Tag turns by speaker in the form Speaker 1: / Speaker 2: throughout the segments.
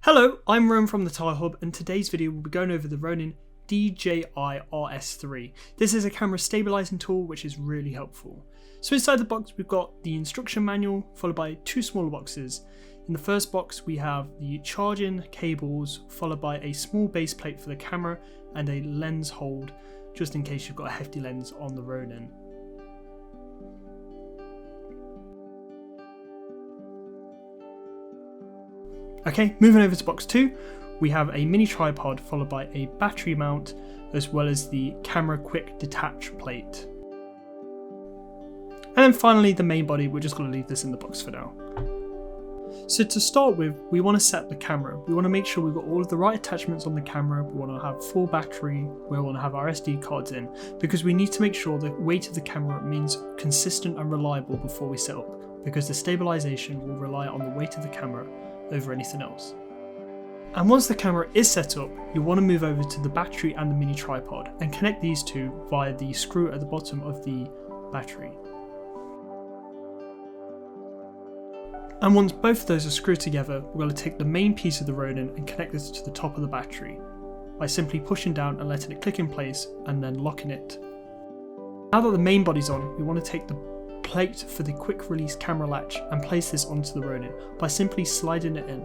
Speaker 1: Hello, I'm Roman from the Tile Hub, and today's video will be going over the Ronin DJI RS3. This is a camera stabilizing tool which is really helpful. So inside the box we've got the instruction manual followed by two smaller boxes. In the first box we have the charging cables followed by a small base plate for the camera and a lens hold just in case you've got a hefty lens on the Ronin. Okay, moving over to box 2, we have a mini tripod followed by a battery mount as well as the camera quick detach plate. And then finally the main body, we're just going to leave this in the box for now. So to start with, we want to set the camera. We want to make sure we've got all of the right attachments on the camera, we want to have full battery, we want to have our SD cards in, because we need to make sure the weight of the camera remains consistent and reliable before we set up, because the stabilization will rely on the weight of the camera over anything else. And once the camera is set up, you want to move over to the battery and the mini tripod and connect these two via the screw at the bottom of the battery. And once both of those are screwed together, we're going to take the main piece of the Ronin and connect this to the top of the battery by simply pushing down and letting it click in place and then locking it. Now that the main body's on, we want to take the plate for the quick release camera latch and place this onto the Ronin by simply sliding it in.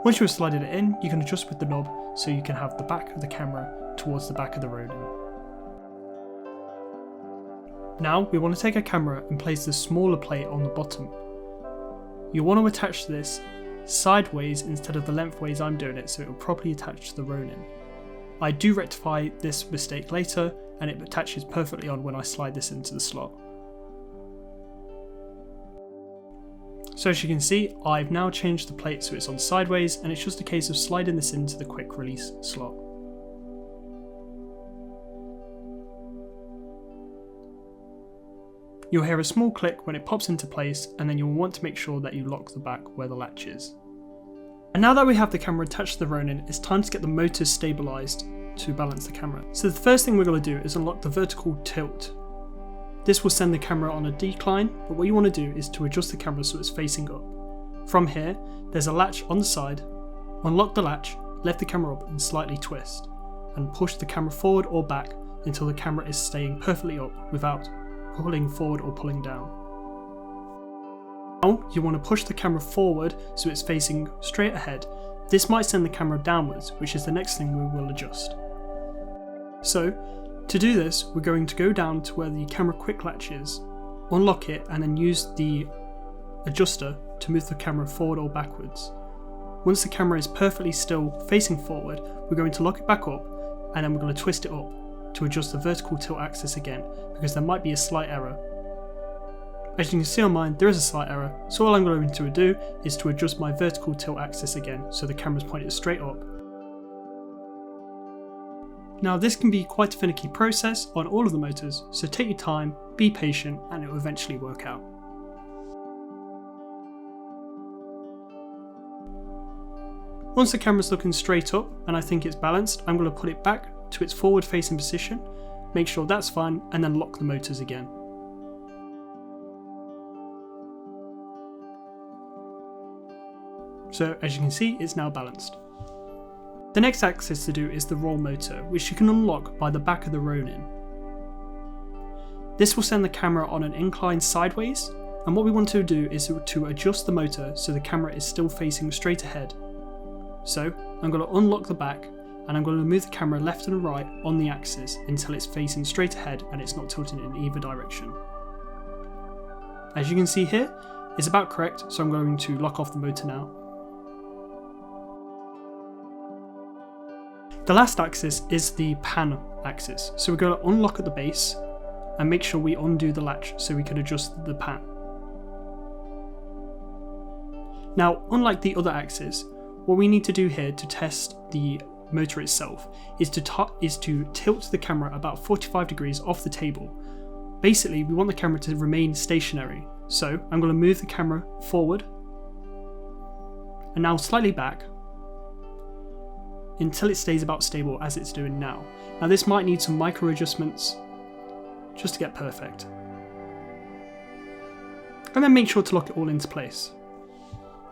Speaker 1: Once you've slided it in, you can adjust with the knob so you can have the back of the camera towards the back of the Ronin. Now we want to take a camera and place the smaller plate on the bottom. You want to attach this sideways instead of the lengthways I'm doing it, so it will properly attach to the Ronin. I do rectify this mistake later and it attaches perfectly on when I slide this into the slot. So as you can see, I've now changed the plate so it's on sideways and it's just a case of sliding this into the quick release slot. You'll hear a small click when it pops into place, and then you'll want to make sure that you lock the back where the latch is. And now that we have the camera attached to the Ronin, it's time to get the motors stabilised to balance the camera. So the first thing we're going to do is unlock the vertical tilt. This will send the camera on a decline, but what you want to do is to adjust the camera so it's facing up. From here, there's a latch on the side. Unlock the latch, lift the camera up and slightly twist, and push the camera forward or back until the camera is staying perfectly up without pulling forward or pulling down. Now you want to push the camera forward so it's facing straight ahead. This might send the camera downwards, which is the next thing we will adjust. So to do this, we're going to go down to where the camera quick latch is, unlock it and then use the adjuster to move the camera forward or backwards. Once the camera is perfectly still facing forward, we're going to lock it back up and then we're going to twist it up to adjust the vertical tilt axis again, because there might be a slight error. As you can see on mine, there is a slight error, so all I'm going to do is to adjust my vertical tilt axis again so the camera's pointed straight up. Now this can be quite a finicky process on all of the motors, so take your time, be patient, and it will eventually work out. Once the camera's looking straight up and I think it's balanced, I'm going to put it back to its forward facing position, make sure that's fine, and then lock the motors again. So as you can see, it's now balanced. The next axis to do is the roll motor, which you can unlock by the back of the Ronin. This will send the camera on an incline sideways, and what we want to do is to adjust the motor so the camera is still facing straight ahead. So I'm going to unlock the back and I'm going to move the camera left and right on the axis until it's facing straight ahead and it's not tilting in either direction. As you can see here, it's about correct, so I'm going to lock off the motor now. The last axis is the pan axis, so we're going to unlock at the base and make sure we undo the latch so we can adjust the pan. Now, unlike the other axis, what we need to do here to test the motor itself is to tilt the camera about 45 degrees off the table. Basically, we want the camera to remain stationary, so I'm going to move the camera forward and now slightly back until it stays about stable as it's doing now. Now this might need some micro adjustments just to get perfect. and then make sure to lock it all into place.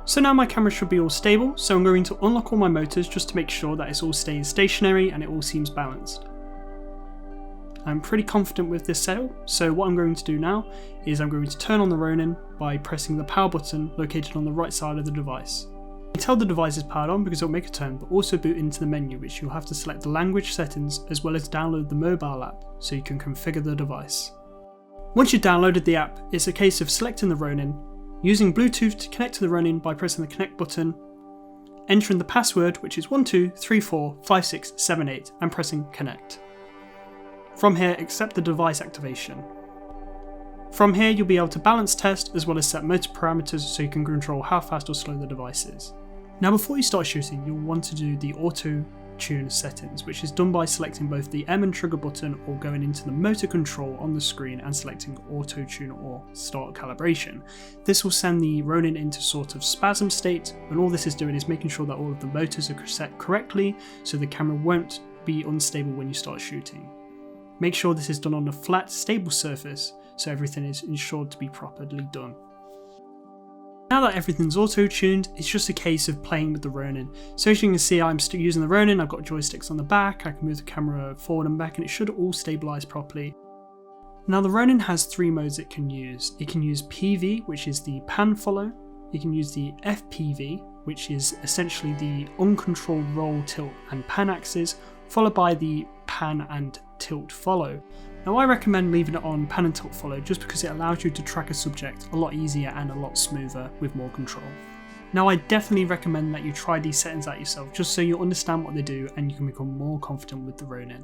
Speaker 1: So now my camera should be all stable, so I'm going to unlock all my motors just to make sure that it's all staying stationary and it all seems balanced. I'm pretty confident with this setup, so what I'm going to do now is I'm going to turn on the Ronin by pressing the power button located on the right side of the device. You can tell the device is powered on because it'll make a turn, but also boot into the menu, which you'll have to select the language settings as well as download the mobile app so you can configure the device. Once you've downloaded the app, it's a case of selecting the Ronin, using Bluetooth to connect to the Ronin by pressing the connect button, entering the password, which is 12345678, and pressing connect. From here, accept the device activation. From here, you'll be able to balance test as well as set motor parameters so you can control how fast or slow the device is. Now before you start shooting, you'll want to do the auto tune settings, which is done by selecting both the M and trigger button or going into the motor control on the screen and selecting auto tune or start calibration. This will send the Ronin into sort of spasm state, and all this is doing is making sure that all of the motors are set correctly so the camera won't be unstable when you start shooting. Make sure this is done on a flat, stable surface so everything is ensured to be properly done. Now that everything's auto-tuned, it's just a case of playing with the Ronin. So as you can see, I'm still using the Ronin, I've got joysticks on the back, I can move the camera forward and back and it should all stabilise properly. Now the Ronin has three modes it can use. It can use PV, which is the pan follow, it can use the FPV, which is essentially the uncontrolled roll, tilt and pan axis, followed by the pan and tilt follow. Now I recommend leaving it on pan and tilt follow just because it allows you to track a subject a lot easier and a lot smoother with more control. Now I definitely recommend that you try these settings out yourself just so you understand what they do and you can become more confident with the Ronin.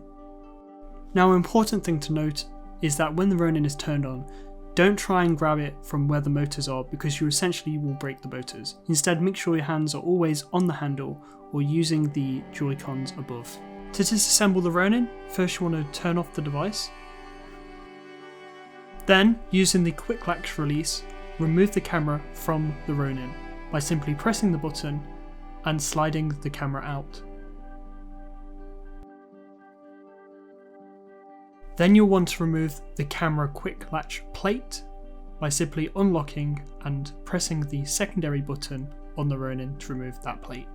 Speaker 1: Now an important thing to note is that when the Ronin is turned on, don't try and grab it from where the motors are because you essentially will break the motors. Instead, make sure your hands are always on the handle or using the Joy-Cons above. To disassemble the Ronin, first you want to turn off the device. Then, using the quick latch release, remove the camera from the Ronin by simply pressing the button and sliding the camera out. Then you'll want to remove the camera quick latch plate by simply unlocking and pressing the secondary button on the Ronin to remove that plate.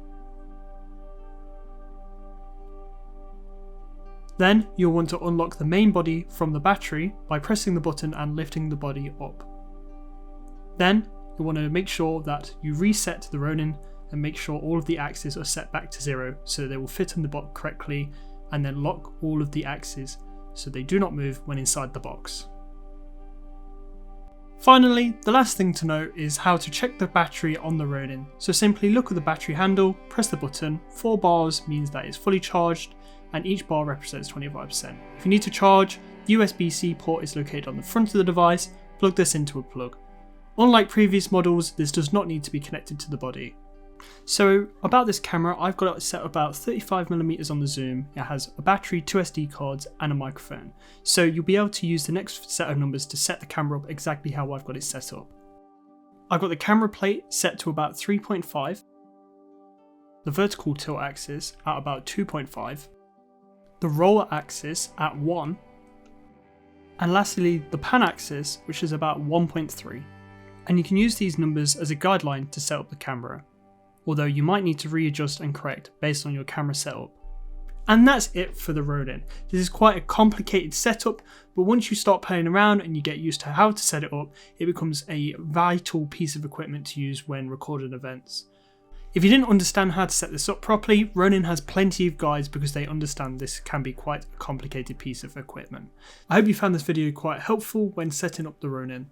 Speaker 1: Then you'll want to unlock the main body from the battery by pressing the button and lifting the body up. Then you want to make sure that you reset the Ronin and make sure all of the axes are set back to 0 so they will fit in the box correctly, and then lock all of the axes so they do not move when inside the box. Finally, the last thing to note is how to check the battery on the Ronin. So simply look at the battery handle, press the button, 4 bars means that it's fully charged, and each bar represents 25%. If you need to charge, the USB-C port is located on the front of the device, plug this into a plug. Unlike previous models, this does not need to be connected to the body. So about this camera, I've got it set about 35mm on the zoom, it has a battery, 2 SD cards and a microphone. So you'll be able to use the next set of numbers to set the camera up exactly how I've got it set up. I've got the camera plate set to about 3.5, the vertical tilt axis at about 2.5, the roller axis at 1, and lastly the pan axis, which is about 1.3. And you can use these numbers as a guideline to set up the camera, although you might need to readjust and correct based on your camera setup. And that's it for the Ronin. This is quite a complicated setup, but once you start playing around and you get used to how to set it up, it becomes a vital piece of equipment to use when recording events. If you didn't understand how to set this up properly, Ronin has plenty of guides because they understand this can be quite a complicated piece of equipment. I hope you found this video quite helpful when setting up the Ronin.